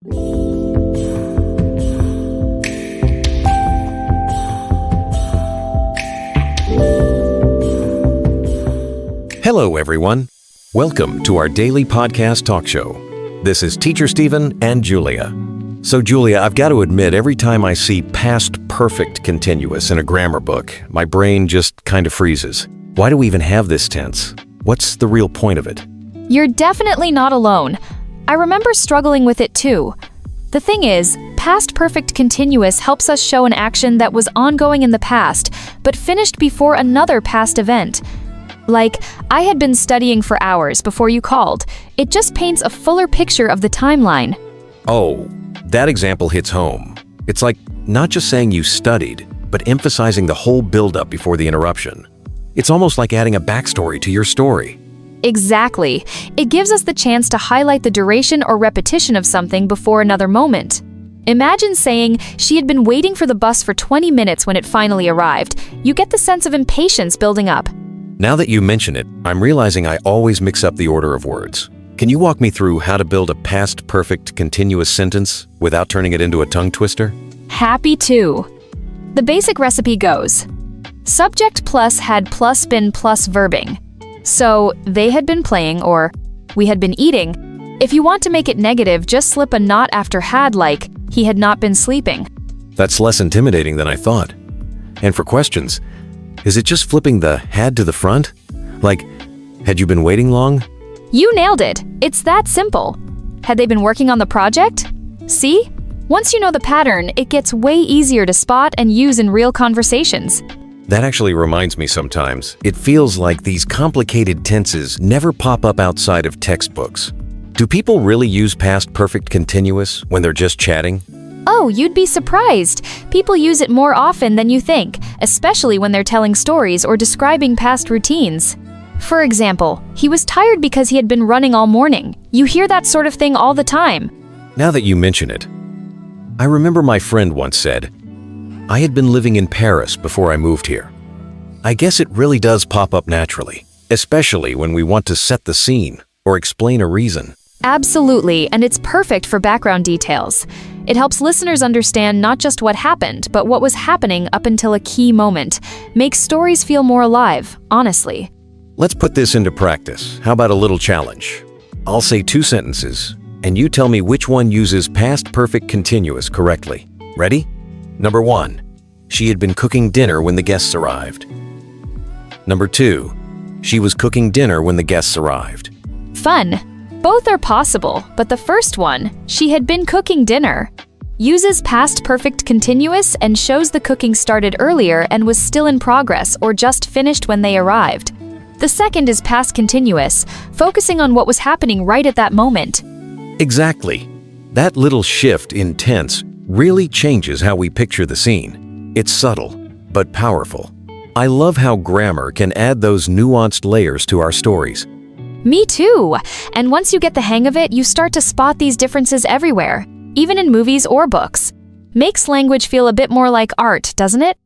Hello, everyone. Welcome to our daily podcast talk show. This is Teacher Stephen and Julia. So, Julia, I've got to admit, every time I see past perfect continuous in a grammar book, my brain just kind of freezes. Why do we even have this tense? What's the real point of it? You're definitely not alone. I remember struggling with it too. The thing is, past perfect continuous helps us show an action that was ongoing in the past, but finished before another past event. Like, I had been studying for hours before you called. It just paints a fuller picture of the timeline. Oh, that example hits home. It's like not just saying you studied, but emphasizing the whole build-up before the interruption. It's almost like adding a backstory to your story. Exactly. It gives us the chance to highlight the duration or repetition of something before another moment. Imagine saying she had been waiting for the bus for 20 minutes when it finally arrived. You get the sense of impatience building up. Now that you mention it, I'm realizing I always mix up the order of words. Can you walk me through how to build a past perfect continuous sentence without turning it into a tongue twister? Happy to. The basic recipe goes: subject plus had plus been plus verbing. So, they had been playing or we had been eating. If you want to make it negative, just slip a not after had, like he had not been sleeping. That's less intimidating than I thought. And for questions, is it just flipping the had to the front? Like, had you been waiting long? You nailed it. It's that simple. Had they been working on the project? See? Once you know the pattern, it gets way easier to spot and use in real conversations. That actually reminds me sometimes. It feels like these complicated tenses never pop up outside of textbooks. Do people really use past perfect continuous when they're just chatting? Oh, you'd be surprised. People use it more often than you think, especially when they're telling stories or describing past routines. For example, he was tired because he had been running all morning. You hear that sort of thing all the time. Now that you mention it, I remember my friend once said, I had been living in Paris before I moved here. I guess it really does pop up naturally, especially when we want to set the scene or explain a reason. Absolutely, and it's perfect for background details. It helps listeners understand not just what happened, but what was happening up until a key moment. Makes stories feel more alive, honestly. Let's put this into practice. How about a little challenge? I'll say 2 sentences, and you tell me which one uses past perfect continuous correctly. Ready? Number 1, she had been cooking dinner when the guests arrived. Number 2, she was cooking dinner when the guests arrived. Fun. Both are possible, but the first one, she had been cooking dinner, uses past perfect continuous and shows the cooking started earlier and was still in progress or just finished when they arrived. The second is past continuous, focusing on what was happening right at that moment. Exactly. That little shift in tense really changes how we picture the scene. It's subtle, but powerful. I love how grammar can add those nuanced layers to our stories. Me too! And once you get the hang of it, you start to spot these differences everywhere, even in movies or books. Makes language feel a bit more like art, doesn't it?